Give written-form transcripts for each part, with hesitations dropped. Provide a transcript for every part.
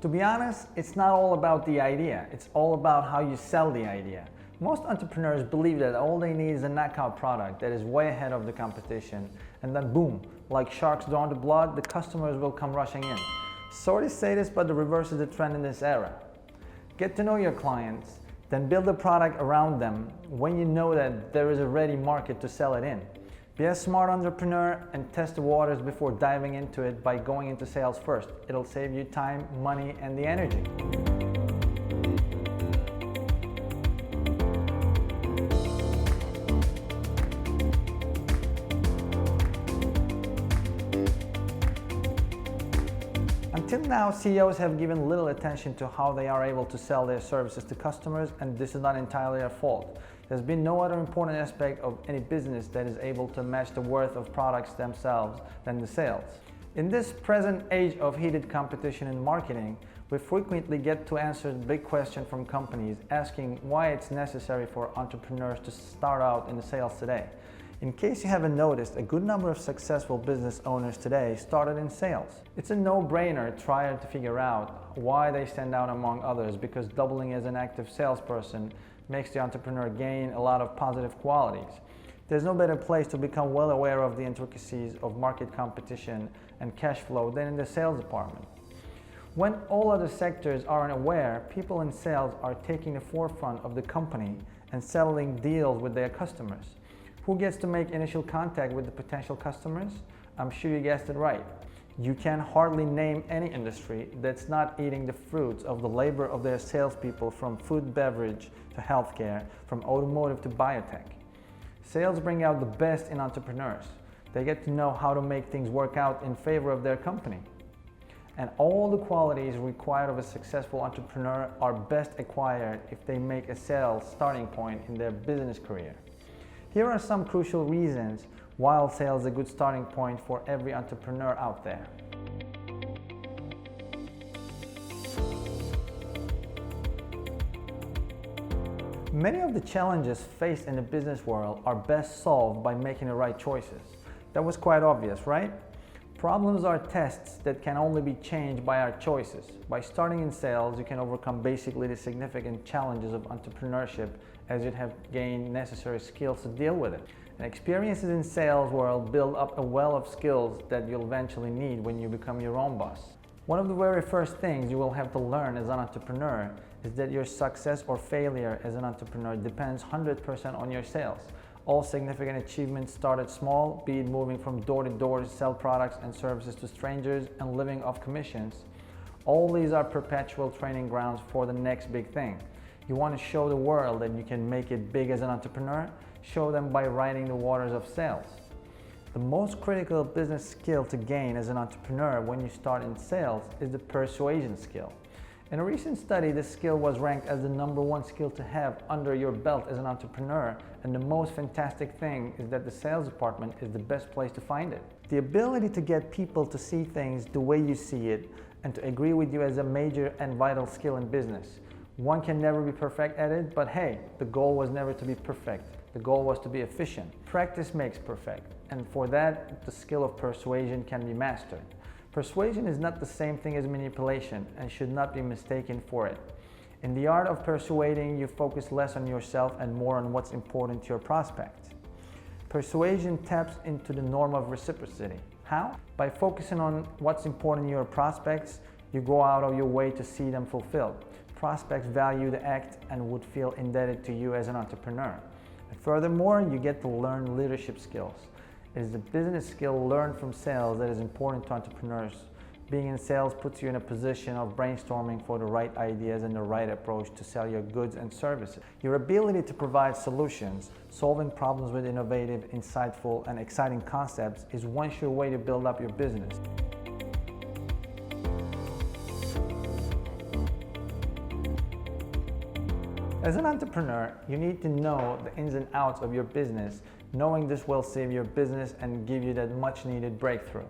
To be honest, it's not all about the idea, it's all about how you sell the idea. Most entrepreneurs believe that all they need is a knockout product that is way ahead of the competition, and then boom, like sharks drawn to blood, the customers will come rushing in. Sorry to say this, but the reverse is the trend in this era. Get to know your clients, then build a product around them when you know that there is a ready market to sell it in. Be a smart entrepreneur and test the waters before diving into it by going into sales first. It'll save you time, money, and the energy. Until now, CEOs have given little attention to how they are able to sell their services to customers, and this is not entirely their fault. There's been no other important aspect of any business that is able to match the worth of products themselves than the sales. In this present age of heated competition in marketing, we frequently get to answer the big question from companies asking why it's necessary for entrepreneurs to start out in the sales today. In case you haven't noticed, a good number of successful business owners today started in sales. It's a no-brainer trying to figure out why they stand out among others, because doubling as an active salesperson makes the entrepreneur gain a lot of positive qualities. There's no better place to become well aware of the intricacies of market competition and cash flow than in the sales department. When all other sectors are unaware, people in sales are taking the forefront of the company and settling deals with their customers. Who gets to make initial contact with the potential customers? I'm sure you guessed it right. You can hardly name any industry that's not eating the fruits of the labor of their salespeople, from food, beverage to healthcare, from automotive to biotech. Sales bring out the best in entrepreneurs. They get to know how to make things work out in favor of their company. And all the qualities required of a successful entrepreneur are best acquired if they make a sales starting point in their business career. Here are some crucial reasons why sales is a good starting point for every entrepreneur out there. Many of the challenges faced in the business world are best solved by making the right choices. That was quite obvious, right? Problems are tests that can only be changed by our choices. By starting in sales, you can overcome basically the significant challenges of entrepreneurship, as you'd have gained necessary skills to deal with it. And experiences in sales world build up a well of skills that you'll eventually need when you become your own boss. One of the very first things you will have to learn as an entrepreneur is that your success or failure as an entrepreneur depends 100% on your sales. All significant achievements started small, be it moving from door to door to sell products and services to strangers and living off commissions. All these are perpetual training grounds for the next big thing. You want to show the world that you can make it big as an entrepreneur? Show them by riding the waters of sales. The most critical business skill to gain as an entrepreneur when you start in sales is the persuasion skill. In a recent study, this skill was ranked as the #1 skill to have under your belt as an entrepreneur, and the most fantastic thing is that the sales department is the best place to find it. The ability to get people to see things the way you see it and to agree with you is a major and vital skill in business. One can never be perfect at it, but hey, the goal was never to be perfect. The goal was to be efficient. Practice makes perfect, and for that, the skill of persuasion can be mastered. Persuasion is not the same thing as manipulation and should not be mistaken for it. In the art of persuading, you focus less on yourself and more on what's important to your prospects. Persuasion taps into the norm of reciprocity. How? By focusing on what's important to your prospects, you go out of your way to see them fulfilled. Prospects value the act and would feel indebted to you as an entrepreneur. And furthermore, you get to learn leadership skills. It is the business skill learned from sales that is important to entrepreneurs. Being in sales puts you in a position of brainstorming for the right ideas and the right approach to sell your goods and services. Your ability to provide solutions, solving problems with innovative, insightful, and exciting concepts is one sure way to build up your business. As an entrepreneur, you need to know the ins and outs of your business. Knowing this will save your business and give you that much needed breakthrough.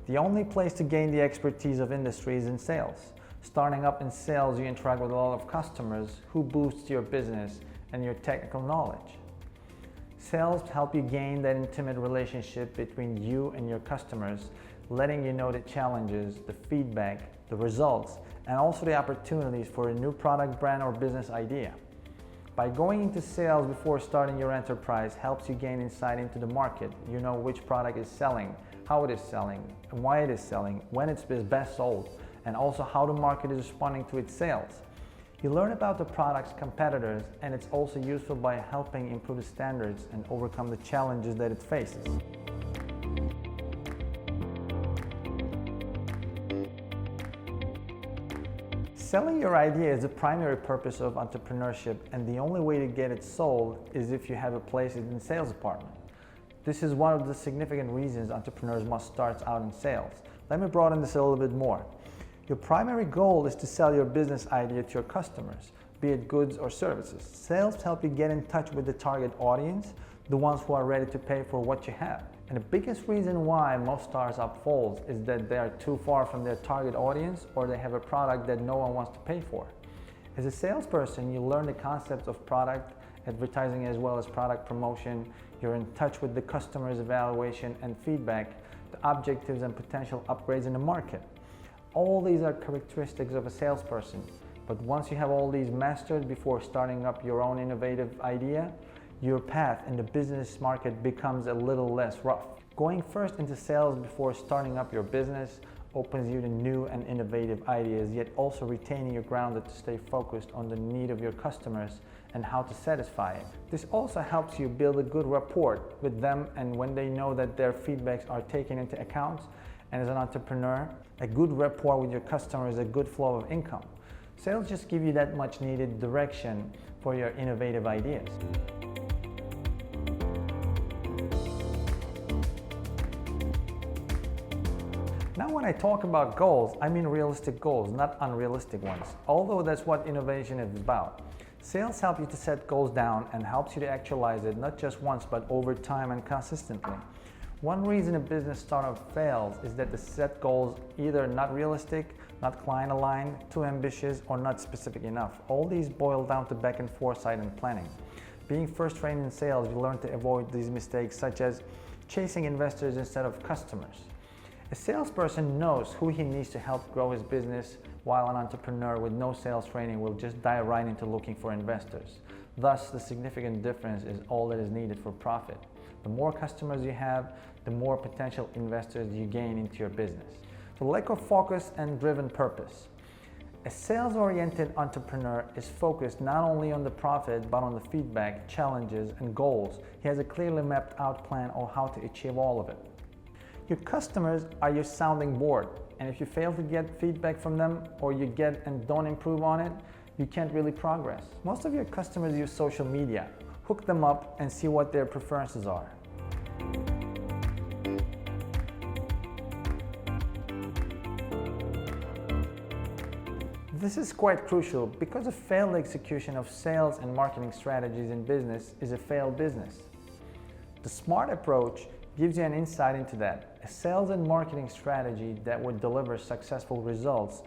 The only place to gain the expertise of industry is in sales. Starting up in sales, you interact with a lot of customers who boosts your business and your technical knowledge. Sales help you gain that intimate relationship between you and your customers, letting you know the challenges, the feedback, the results, and also the opportunities for a new product, brand, or business idea. By going into sales before starting your enterprise helps you gain insight into the market. You know which product is selling, how it is selling, and why it is selling, when it's best sold, and also how the market is responding to its sales. You learn about the product's competitors, and it's also useful by helping improve the standards and overcome the challenges that it faces. Selling your idea is the primary purpose of entrepreneurship, and the only way to get it sold is if you have a place in the sales department. This is one of the significant reasons entrepreneurs must start out in sales. Let me broaden this a little bit more. Your primary goal is to sell your business idea to your customers, be it goods or services. Sales help you get in touch with the target audience, the ones who are ready to pay for what you have. And the biggest reason why most startups fail is that they are too far from their target audience, or they have a product that no one wants to pay for. As a salesperson, you learn the concepts of product advertising as well as product promotion. You're in touch with the customer's evaluation and feedback, the objectives and potential upgrades in the market. All these are characteristics of a salesperson, but once you have all these mastered before starting up your own innovative idea, your path in the business market becomes a little less rough. Going first into sales before starting up your business opens you to new and innovative ideas, yet also retaining your grounded to stay focused on the need of your customers and how to satisfy it. This also helps you build a good rapport with them, and when they know that their feedbacks are taken into account, and as an entrepreneur, a good rapport with your customer is a good flow of income. Sales just give you that much needed direction for your innovative ideas. Now when I talk about goals, I mean realistic goals, not unrealistic ones, although that's what innovation is about. Sales help you to set goals down and helps you to actualize it not just once but over time and consistently. One reason a business startup fails is that the set goals either not realistic, not client aligned, too ambitious, or not specific enough. All these boil down to back and foresight and planning. Being first trained in sales, you learn to avoid these mistakes such as chasing investors instead of customers. A salesperson knows who he needs to help grow his business, while an entrepreneur with no sales training will just dive right into looking for investors. Thus, the significant difference is all that is needed for profit. The more customers you have, the more potential investors you gain into your business. The lack of focus and driven purpose. A sales-oriented entrepreneur is focused not only on the profit, but on the feedback, challenges, and goals. He has a clearly mapped out plan on how to achieve all of it. Your customers are your sounding board, and if you fail to get feedback from them, or you get and don't improve on it, you can't really progress. Most of your customers use social media. Hook them up and see what their preferences are. This is quite crucial because a failed execution of sales and marketing strategies in business is a failed business. The SMART approach gives you an insight into that. A sales and marketing strategy that would deliver successful results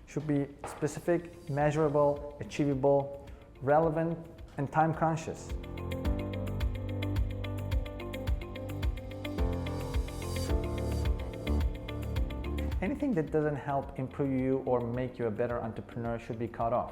should be specific, measurable, achievable, relevant, and time conscious. Anything that doesn't help improve you or make you a better entrepreneur should be cut off.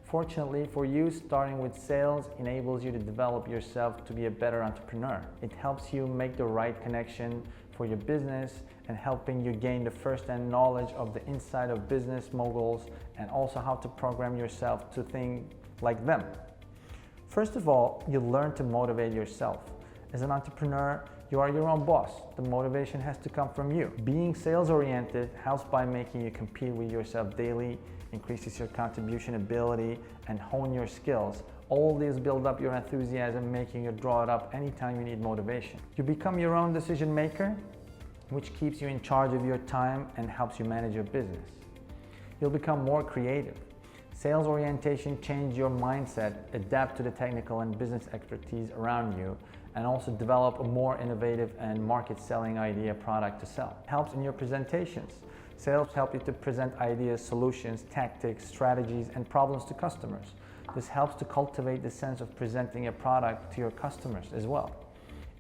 Fortunately for you, starting with sales enables you to develop yourself to be a better entrepreneur. It helps you make the right connection for your business and helping you gain the first-hand knowledge of the inside of business moguls and also how to program yourself to think like them. First of all, you learn to motivate yourself. As an entrepreneur, you are your own boss. The motivation has to come from you. Being sales-oriented helps by making you compete with yourself daily, increases your contribution ability, and hone your skills. All these build up your enthusiasm, making you draw it up anytime you need motivation. You become your own decision maker, which keeps you in charge of your time and helps you manage your business. You'll become more creative. Sales orientation changes your mindset, adapt to the technical and business expertise around you, and also develop a more innovative and market-selling idea product to sell. It helps in your presentations. Sales help you to present ideas, solutions, tactics, strategies, and problems to customers. This helps to cultivate the sense of presenting a product to your customers as well.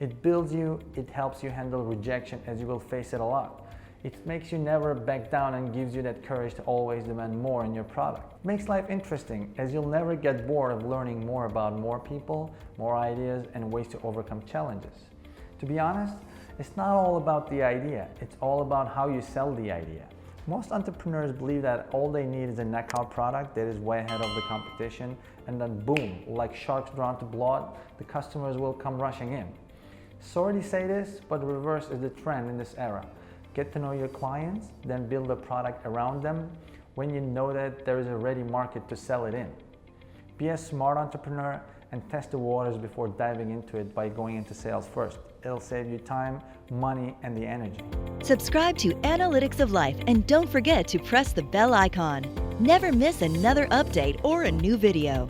It builds you, it helps you handle rejection as you will face it a lot. It makes you never back down and gives you that courage to always demand more in your product. It makes life interesting, as you'll never get bored of learning more about more people, more ideas, and ways to overcome challenges. To be honest, it's not all about the idea, it's all about how you sell the idea. Most entrepreneurs believe that all they need is a knockout product that is way ahead of the competition, and then boom, like sharks drawn to blood, the customers will come rushing in. Sorry to say this, but the reverse is the trend in this era. Get to know your clients, then build a product around them when you know that there is a ready market to sell it in. Be a smart entrepreneur and test the waters before diving into it by going into sales first. It'll save you time, money, and the energy. Subscribe to Analytics of Life and don't forget to press the bell icon. Never miss another update or a new video.